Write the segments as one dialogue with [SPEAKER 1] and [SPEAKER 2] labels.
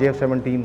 [SPEAKER 1] JF-17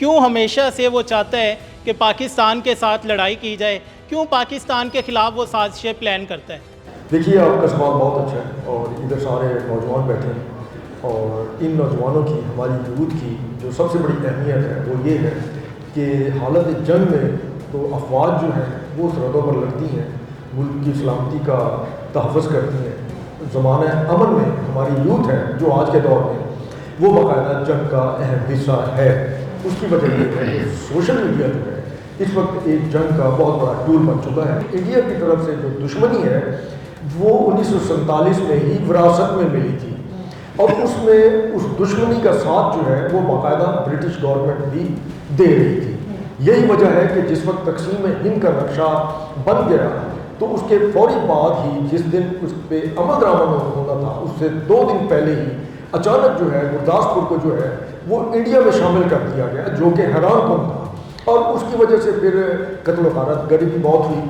[SPEAKER 2] کیوں ہمیشہ سے وہ چاہتا ہے کہ پاکستان کے ساتھ لڑائی کی جائے؟ کیوں پاکستان کے خلاف وہ سازشیں پلان کرتا ہے؟
[SPEAKER 3] دیکھیے آپ کا سوال بہت اچھا ہے، اور ادھر سارے نوجوان بیٹھے ہیں، اور ان نوجوانوں کی، ہماری یوتھ کی جو سب سے بڑی اہمیت ہے وہ یہ ہے کہ حالت جنگ میں تو افواج جو ہیں وہ سرحدوں پر لگتی ہیں، ملک کی سلامتی کا تحفظ کرتی ہیں۔ زمانہ امن میں ہماری یوتھ ہے جو آج کے دور میں وہ باقاعدہ جنگ کا اہم حصہ ہے۔ اس کی وجہ یہ ہے کہ سوشل میڈیا جو ہے اس وقت ایک جنگ کا بہت بڑا ٹول بن چکا ہے۔ انڈیا کی طرف سے جو دشمنی ہے وہ 1947 میں ہی وراثت میں ملی تھی، اور اس میں اس دشمنی کا ساتھ جو ہے وہ باقاعدہ برٹش گورنمنٹ بھی دے رہی تھی۔ یہی وجہ ہے کہ جس وقت تقسیم ہند کا نقشہ بن گیا تو اس کے فوری بعد ہی جس دن اس پہ عمل درآمد ہونا تھا اس سے 2 دن پہلے ہی اچانک جو ہے گرداسپور کو جو ہے وہ انڈیا میں شامل کر دیا گیا، جو کہ حیران کن تھا، اور اس کی وجہ سے پھر قتل و غارت گری بھی بہت ہوئی۔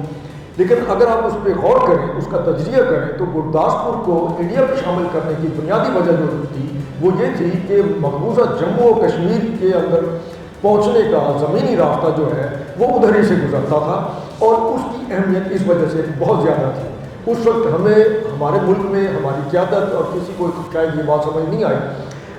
[SPEAKER 3] لیکن اگر آپ اس پہ غور کریں، اس کا تجزیہ کریں، تو گرداسپور کو انڈیا میں شامل کرنے کی بنیادی وجہ جو تھی وہ یہ تھی کہ مقبوضہ جموں و کشمیر کے اندر پہنچنے کا زمینی راستہ جو ہے وہ ادھر ہی سے گزرتا تھا، اور اس کی اہمیت اس وجہ سے بہت زیادہ تھی۔ اس وقت ہمیں ہمارے ملک میں ہماری قیادت اور کسی کو یہ بات سمجھ نہیں آئی،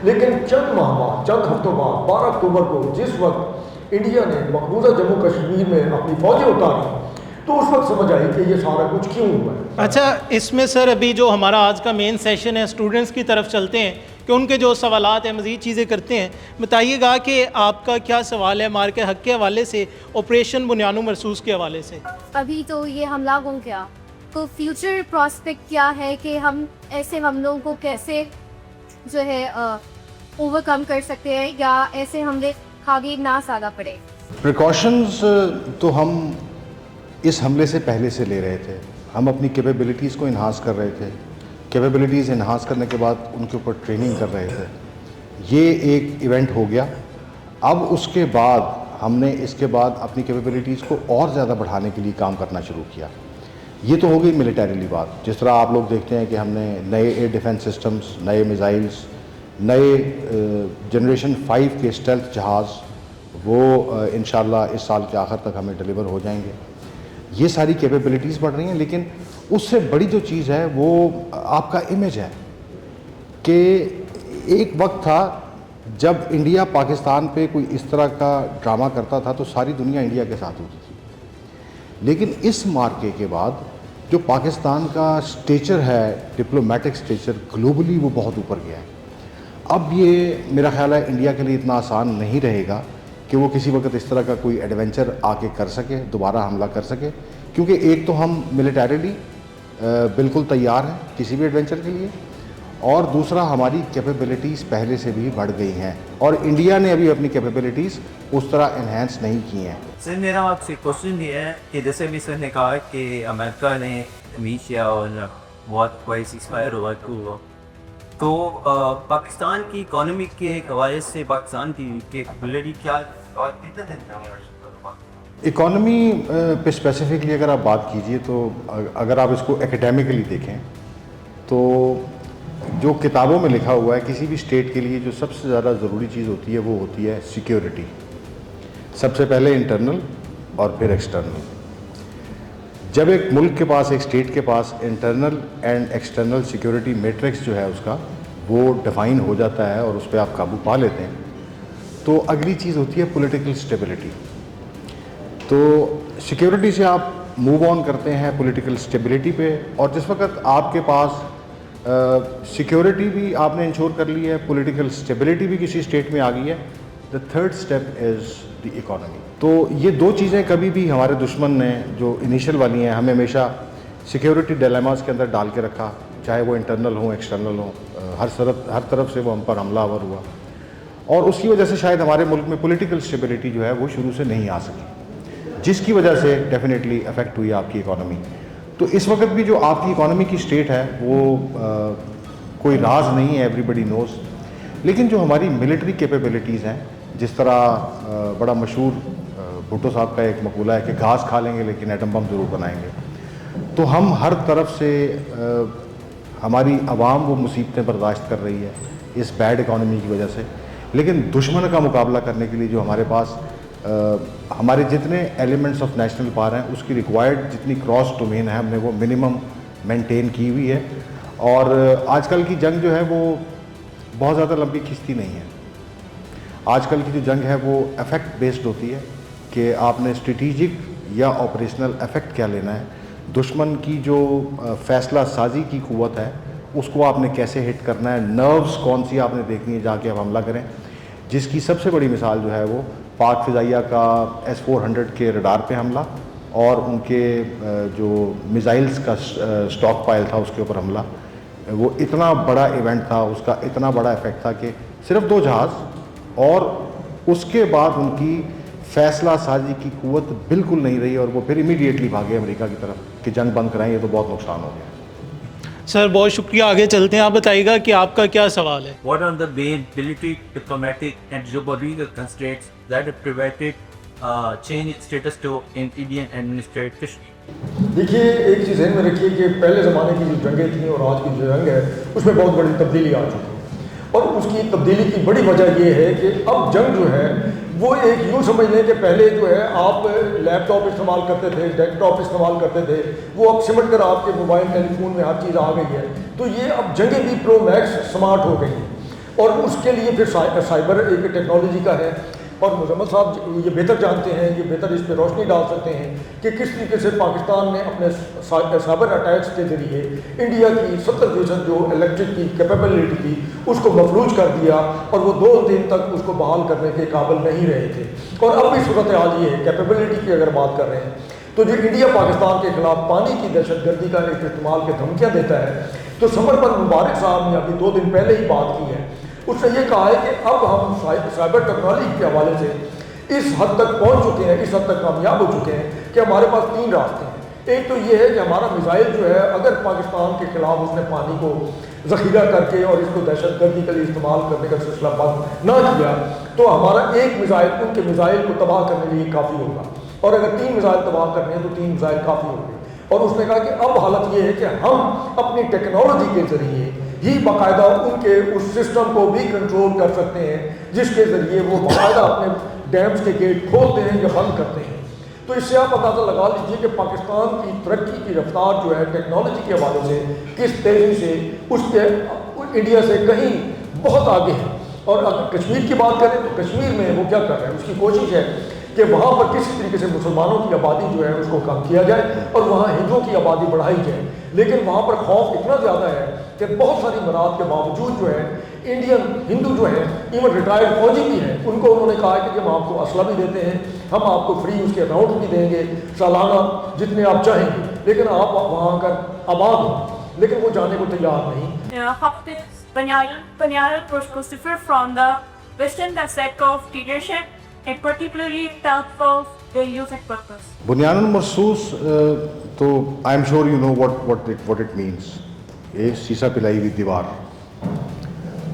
[SPEAKER 3] لیکن چند ماہ بعد، چند ہفتوں بعد 12 اکتوبر کو جس وقت انڈیا نے مقبوضہ جموں کشمیر میں اپنی فوجیں اتاری تو اس وقت سمجھ آئی کہ یہ سارا کچھ کیوں ہوا ہے۔
[SPEAKER 2] اچھا، اس میں سر ابھی جو ہمارا آج کا مین سیشن ہے اسٹوڈنٹس کی طرف چلتے ہیں کہ ان کے جو سوالات ہیں، مزید چیزیں کرتے ہیں۔ بتائیے گا کہ آپ کا کیا سوال ہے مارکہ حق کے حوالے سے، آپریشن بنیانو مرصوص کے حوالے سے؟
[SPEAKER 4] ابھی تو یہ حملہ ہو گیا تو فیوچر پراسپیکٹ کیا ہے کہ ہم ایسے حملوں کو کیسے جو ہے اوور کم کر سکتے ہیں، یا ایسے حملے آگے نہ سادہ پڑے؟
[SPEAKER 1] پریکاشنز تو ہم اس حملے سے پہلے سے لے رہے تھے، ہم اپنی کیپیبلٹیز کو انہانس کر رہے تھے، کیپیبلٹیز انہانس کرنے کے بعد ان کے اوپر ٹریننگ کر رہے تھے۔ یہ ایک ایونٹ ہو گیا، اب اس کے بعد ہم نے اس کے بعد اپنی کیپیبلٹیز کو اور زیادہ بڑھانے کے لیے کام کرنا شروع کیا۔ یہ تو ہو گئی ملیٹریلی بات، جس طرح آپ لوگ دیکھتے ہیں کہ ہم نے نئے ایئر ڈیفنس سسٹمز، نئے میزائلز، نئے جنریشن 5 کے اسٹیلتھ جہاز وہ انشاءاللہ اس سال کے آخر تک ہمیں ڈیلیور ہو جائیں گے۔ یہ ساری کیپیبلٹیز بڑھ رہی ہیں، لیکن اس سے بڑی جو چیز ہے وہ آپ کا امیج ہے کہ ایک وقت تھا جب انڈیا پاکستان پہ کوئی اس طرح کا ڈرامہ کرتا تھا تو ساری دنیا انڈیا کے ساتھ ہوتی تھی، لیکن اس مارکے کے بعد جو پاکستان کا سٹیچر ہے، ڈپلومیٹک سٹیچر گلوبلی، وہ بہت اوپر گیا ہے۔ اب یہ میرا خیال ہے انڈیا کے لیے اتنا آسان نہیں رہے گا کہ وہ کسی وقت اس طرح کا کوئی ایڈونچر آ کے کر سکے، دوبارہ حملہ کر سکے، کیونکہ ایک تو ہم ملیٹریلی بالکل تیار ہیں کسی بھی ایڈونچر کے لیے، اور دوسرا ہماری کیپیبلٹیز پہلے سے بھی بڑھ گئی ہیں، اور انڈیا نے ابھی اپنی کیپیبلٹیز اس طرح انہینس نہیں کی ہیں۔
[SPEAKER 5] سر میرا آپ سے کوشچن یہ ہے کہ جیسے بھی سر نے کہا کہ امریکہ نے انڈونیشیا اور بہت کوئی سیز فائر ہوا تو پاکستان کی اکانومی کے حوالے سے پاکستان کی کیپیبلٹی کیا اور کتنے دن میں؟
[SPEAKER 1] اکانومی پہ اسپیسیفکلی اگر آپ بات کیجئے تو اگر آپ اس کو ایکیڈیمکلی دیکھیں تو جو کتابوں میں لکھا ہوا ہے کسی بھی اسٹیٹ کے لیے جو سب سے زیادہ ضروری چیز ہوتی ہے وہ ہوتی ہے سیکیورٹی، سب سے پہلے انٹرنل اور پھر ایکسٹرنل۔ جب ایک ملک کے پاس، ایک اسٹیٹ کے پاس internal and external security matrix جو ہے اس کا وہ ڈیفائن ہو جاتا ہے اور اس پہ آپ قابو پا لیتے ہیں، تو اگلی چیز ہوتی ہے پولیٹیکل اسٹیبلٹی۔ تو سیکیورٹی سے آپ موو آن کرتے ہیں پولیٹیکل اسٹیبلٹی پہ، اور جس وقت آپ کے پاس سیکیورٹی بھی آپ نے انشور کر لی ہے، پولیٹیکل اسٹیبلٹی بھی کسی اسٹیٹ میں آ گئی ہے، the third step is the economy. تو یہ دو چیزیں کبھی بھی ہمارے دشمن نے جو انیشل والی ہیں ہمیں ہمیشہ سیکیورٹی ڈیلیماز کے اندر ڈال کے رکھا، چاہے وہ انٹرنل ہوں ایکسٹرنل ہوں، ہر طرف سے وہ ہم پر حملہ آور ہوا، اور اس کی وجہ سے شاید ہمارے ملک میں پولیٹیکل اسٹیبلٹی جو ہے وہ شروع سے نہیں آ سکی، جس کی وجہ سے ڈیفینیٹلی افیکٹ ہوئی آپ کی اکانومی۔ تو اس وقت بھی جو آپ کی اکانومی کی اسٹیٹ ہے وہ کوئی راز نہیں ہے، ایوری بڈی نوز، لیکن جو ہماری ملٹری کیپیبلٹیز ہیں، جس طرح بڑا مشہور بھٹو صاحب کا ایک مقولہ ہے کہ گھاس کھا لیں گے لیکن ایٹم بم ضرور بنائیں گے، تو ہم ہر طرف سے ہماری عوام وہ مصیبتیں برداشت کر رہی ہے اس بیڈ اکانومی کی وجہ سے، لیکن دشمن کا مقابلہ کرنے کے لیے جو ہمارے پاس ہمارے جتنے ایلیمنٹس آف نیشنل پاور ہیں اس کی ریکوائرڈ جتنی کراس ڈومین ہے ہم نے وہ منیمم مینٹین کی ہوئی ہے. اور آج کل کی جنگ جو ہے وہ بہت زیادہ لمبی کھنچتی نہیں ہے. آج کل کی جو جنگ ہے وہ افیکٹ بیسڈ ہوتی ہے کہ آپ نے اسٹریٹیجک یا آپریشنل افیکٹ کیا لینا ہے. دشمن کی جو فیصلہ سازی کی قوت ہے اس کو آپ نے کیسے ہٹ کرنا ہے, نروز کون سی آپ نے دیکھنی ہے جا کے آپ حملہ کریں, جس کی سب سے بڑی مثال جو ہے وہ پاک فضائیہ کا S-400 کے ریڈار پہ حملہ اور ان کے جو میزائلز کا سٹاک پائل تھا اس کے اوپر حملہ. وہ اتنا بڑا ایونٹ تھا, اس کا اتنا بڑا ایفیکٹ تھا کہ صرف 2 جہاز اور اس کے بعد ان کی فیصلہ سازی کی قوت بالکل نہیں رہی اور وہ پھر امیڈیٹلی بھاگے امریکہ کی طرف کہ جنگ بند کرائیں. یہ تو بہت نقصان ہو گیا.
[SPEAKER 2] سر بہت شکریہ, آگے چلتے ہیں. آپ بتائیے گا کہ آپ کا کیا سوال ہے.
[SPEAKER 5] What are the main military, diplomatic and geopolitical constraints that have prevented change in status quo in Indian administration?
[SPEAKER 3] دیکھیے ایک چیز ذہن میں رکھیے کہ پہلے زمانے کی جو جنگیں تھیں اور آج کی جو جنگ ہے اس میں بہت بڑی تبدیلی آ چکی ہے. اور اس کی تبدیلی کی بڑی وجہ یہ ہے کہ اب جنگ جو ہے وہ ایک یوں سمجھ لیں کہ پہلے جو ہے آپ لیپ ٹاپ استعمال کرتے تھے, ڈیسک ٹاپ استعمال کرتے تھے, وہ اب سمٹ کر آپ کے موبائل ٹیلی فون میں ہر چیز آ گئی ہے. تو یہ اب جنگیں بھی پرو میکس سمارٹ ہو گئی ہیں اور اس کے لیے پھر سائبر ایک ٹیکنالوجی کا ہے. اور مزمل صاحب یہ بہتر جانتے ہیں, یہ بہتر اس پہ روشنی ڈال سکتے ہیں کہ کس طریقے سے پاکستان نے اپنے سائبر اٹیکس کے ذریعے انڈیا کی 70% جو الیکٹرک کی کیپیبلٹی تھی اس کو مفلوج کر دیا اور وہ 2 دن تک اس کو بحال کرنے کے قابل نہیں رہے تھے. اور اب بھی صورتحال یہ ہے, کیپیبلٹی کی اگر بات کر رہے ہیں تو جو انڈیا پاکستان کے خلاف پانی کی دہشت گردی کا ایک استعمال کے دھمکیاں دیتا ہے, تو سمر پر مبارک صاحب نے ابھی 2 دن پہلے ہی بات کی ہے. اس نے یہ کہا ہے کہ اب ہم سائبر ٹیکنالوجی کے حوالے سے اس حد تک پہنچ چکے ہیں, اس حد تک کامیاب ہو چکے ہیں کہ ہمارے پاس 3 راستے ہیں. ایک تو یہ ہے کہ ہمارا میزائل جو ہے اگر پاکستان کے خلاف اس نے پانی کو ذخیرہ کر کے اور اس کو دہشت گردی کے لیے استعمال کرنے کا سلسلہ بند نہ کیا تو ہمارا ایک میزائل ان کے میزائل کو تباہ کرنے کے لیے کافی ہوگا. اور اگر 3 میزائل تباہ کرنے ہیں تو 3 میزائل کافی ہوں گے. اور اس نے کہا کہ اب حالت یہ ہے کہ ہم اپنی ٹیکنالوجی کے ذریعے ہی باقاعدہ ان کے اس سسٹم کو بھی کنٹرول کر سکتے ہیں جس کے ذریعے وہ باقاعدہ اپنے ڈیمز کے گیٹ کھولتے ہیں یا بند کرتے ہیں. تو اس سے آپ اندازہ لگا لیجیے کہ پاکستان کی ترقی کی رفتار جو ہے ٹیکنالوجی کے حوالے سے کس تیزی سے اس کے انڈیا سے کہیں بہت آگے ہے. اور اگر کشمیر کی بات کریں تو کشمیر میں وہ کیا کر رہے ہیں, اس کی کوشش ہے کہ وہاں پر کسی طریقے سے مسلمانوں کی آبادی جو ہے اس کو کم کیا جائے اور وہاں ہندوؤں کی آبادی بڑھائی جائے. لیکن وہاں پر خوف اتنا زیادہ ہے کہ بہت ساری مراد کے باوجود جو ہے انڈین ہندو جو ہیں ایون ریٹائرڈ فوجی بھی ہیں, ان کو انہوں نے کہا ہے کہ ہم آپ کو اسلحہ بھی دیتے ہیں, ہم آپ کو فری اس کے راؤنڈ بھی دیں گے سالانہ جتنے آپ چاہیں گے, لیکن آپ وہاں کر آباد ہوں. لیکن وہ جانے کو تیار نہیں.
[SPEAKER 6] Banyana Protocol differ from the Western concept of leadership and particularly in terms of their use and purpose.
[SPEAKER 1] بنیان المرصوص تو I am sure you know what it means. یہ سیسا پلائی ہوئی دیوار.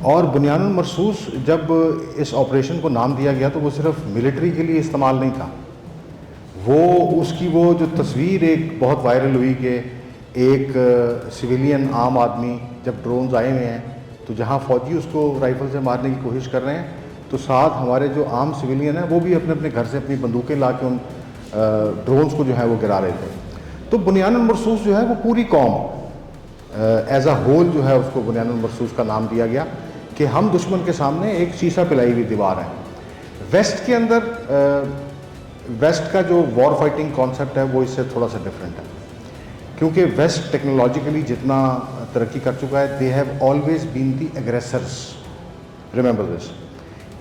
[SPEAKER 1] اور بنیان المرصوص جب اس آپریشن کو نام دیا گیا تو وہ صرف ملٹری کے لیے استعمال نہیں تھا. وہ اس کی وہ جو تصویر ایک بہت وائرل ہوئی کہ ایک سویلین عام آدمی جب ڈرونز آئے ہوئے ہیں تو جہاں فوجی اس کو رائفل سے مارنے کی کوشش کر رہے ہیں تو ساتھ ہمارے جو عام سویلین ہیں وہ بھی اپنے اپنے گھر سے اپنی بندوقیں لا کے ان ڈرونز کو جو ہے وہ گرا رہے تھے. تو بنیان المرصوص جو ہے وہ پوری قوم ایز اے ہول جو ہے اس کو بنیان المرصوص کا نام دیا گیا کہ ہم دشمن کے سامنے ایک شیشہ پلائی ہوئی دیوار ہیں. ویسٹ کے اندر ویسٹ کا جو وار فائٹنگ کانسیپٹ ہے وہ اس سے تھوڑا سا ڈفرینٹ ہے کیونکہ ویسٹ ٹیکنالوجیکلی جتنا ترقی کر چکا ہے they have always been the aggressors. Remember this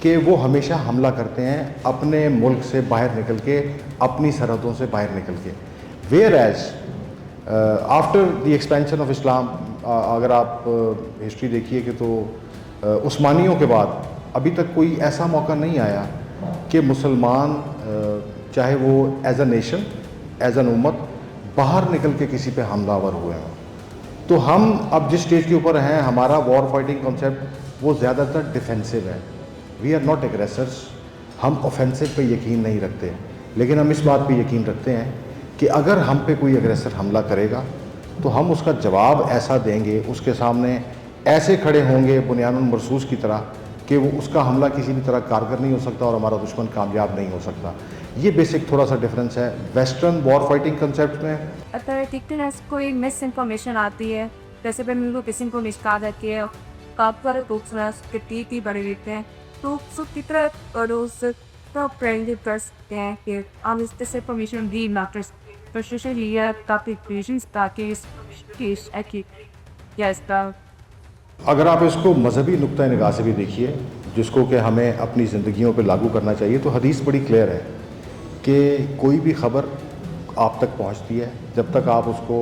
[SPEAKER 1] کہ وہ ہمیشہ حملہ کرتے ہیں اپنے ملک سے باہر نکل کے, اپنی سرحدوں سے باہر نکل کے. Whereas after the expansion of Islam, اگر آپ ہسٹری دیکھیے کہ تو عثمانیوں کے بعد ابھی تک کوئی ایسا موقع نہیں آیا کہ مسلمان چاہے وہ as a nation as an امت باہر نکل کے کسی پہ حملہ آور ہوئے ہوں. تو ہم اب جس اسٹیج کے اوپر ہیں ہمارا وار فائٹنگ کانسیپٹ وہ زیادہ تر ڈیفینسو ہے. We are not aggressors. ہم اوفینسو پہ یقین نہیں رکھتے, لیکن ہم اس بات پہ یقین رکھتے ہیں کہ اگر ہم پہ کوئی اگریسر حملہ کرے گا تو ہم اس کا جواب ایسا دیں گے, اس کے سامنے ایسے کھڑے ہوں گے بنیان المرصوص کی طرح کہ وہ اس کا حملہ کسی بھی طرح کارگر نہیں ہو سکتا اور ہمارا دشمن کامیاب نہیں ہو سکتا. یہ بیسک تھوڑا سا ڈفرینس ہے ویسٹرن وار فائٹنگ کنسیپٹ میں.
[SPEAKER 7] اگر ٹکٹنس کوئی مس انفارمیشن آتی ہے, جیسے پہ میرے کو کسی انفارمیشن آ جاتی ہے, آپ پر دوسرا کتنی بڑے دیتے ہیں, تو سب کی طرح اور اس فرینڈلی کر سکتے ہیں کہ ہم اس ڈس انفارمیشن بھی نہ کر سکتے. کوشش یہ ہے تاکہ پیشنس تاکہ اس کی یا اس کا
[SPEAKER 1] اگر آپ اس کو مذہبی نقطہ نگاہ سے بھی دیکھیے, جس کو کہ ہمیں اپنی زندگیوں پہ لاگو کرنا چاہیے, تو حدیث بڑی کلیئر ہے کہ کوئی بھی خبر آپ تک پہنچتی ہے, جب تک آپ اس کو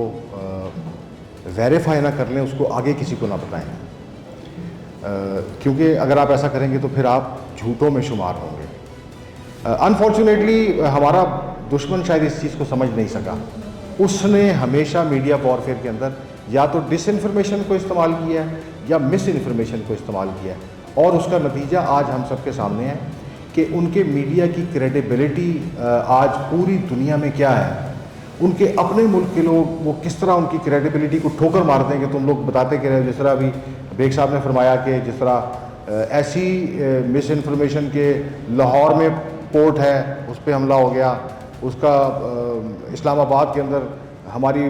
[SPEAKER 1] ویریفائی نہ کر لیں, اس کو آگے کسی کو نہ بتائیں, کیونکہ اگر آپ ایسا کریں گے تو پھر آپ جھوٹوں میں شمار ہوں گے. انفارچونیٹلی ہمارا دشمن شاید اس چیز کو سمجھ نہیں سکا. اس نے ہمیشہ میڈیا وارفیئر کے اندر یا تو ڈس انفارمیشن کو استعمال کیا ہے یا مس انفارمیشن کو استعمال کیا ہے, اور اس کا نتیجہ آج ہم سب کے سامنے ہے کہ ان کے میڈیا کی کریڈیبلٹی آج پوری دنیا میں کیا ہے. ان کے اپنے ملک کے لوگ وہ کس طرح ان کی کریڈیبلٹی کو ٹھوکر مارتے ہیں کہ تم لوگ بتاتے کہ جس طرح ابھی بیگ صاحب نے فرمایا کہ جس طرح ایسی مس انفارمیشن کے لاہور میں پورٹ ہے اس پہ حملہ ہو گیا, اس کا اسلام آباد کے اندر ہماری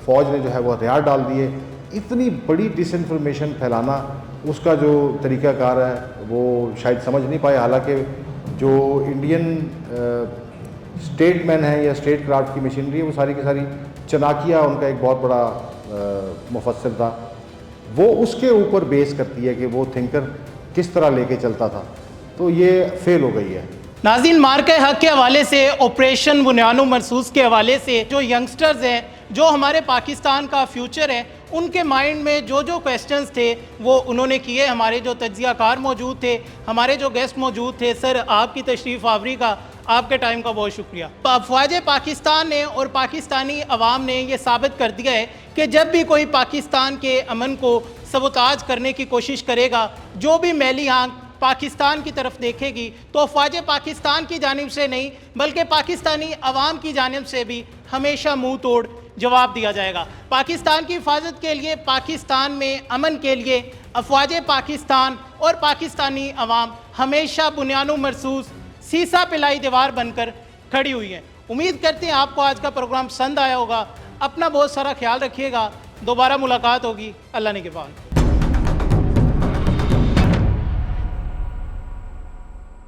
[SPEAKER 1] فوج نے جو ہے وہ ہتھیار ڈال دیے. اتنی بڑی ڈس انفارمیشن پھیلانا اس کا جو طریقہ کار ہے وہ شاید سمجھ نہیں پائے. حالانکہ جو انڈین اسٹیٹ مین ہے یا اسٹیٹ کرافٹ کی مشینری ہے وہ ساری کی ساری, چناکیا ان کا ایک بہت بڑا مفسر تھا, وہ اس کے اوپر بیس کرتی ہے کہ وہ تھنکر کس طرح لے کے چلتا تھا. تو یہ فیل ہو گئی ہے.
[SPEAKER 2] ناظرین, مارکہ حق کے حوالے سے, آپریشن بنیان و مرصوص کے حوالے سے جو ینگسٹرز ہیں, جو ہمارے پاکستان کا فیوچر ہے, ان کے مائنڈ میں جو جو تھے وہ انہوں نے کیے. ہمارے جو تجزیہ کار موجود تھے, ہمارے جو گیسٹ موجود تھے, سر آپ کی تشریف آوری کا, آپ کے ٹائم کا بہت شکریہ. افواج پاکستان نے اور پاکستانی عوام نے یہ ثابت کر دیا ہے کہ جب بھی کوئی پاکستان کے امن کو سبوتاج کرنے کی کوشش کرے گا, جو بھی میلی آنکھ پاکستان کی طرف دیکھے گی, تو افواج پاکستان کی جانب سے نہیں بلکہ پاکستانی عوام کی جانب سے بھی ہمیشہ منہ توڑ جواب دیا جائے گا. پاکستان کی حفاظت کے لیے, پاکستان میں امن کے لیے افواج پاکستان اور پاکستانی عوام ہمیشہ بنیان و مرصوص سیسا پلائی دیوار بن کر کھڑی ہوئی ہیں. امید کرتے ہیں آپ کو آج کا پروگرام پسند آیا ہوگا. اپنا بہت سارا خیال رکھیے گا. دوبارہ ملاقات ہوگی. اللہ نگہبان.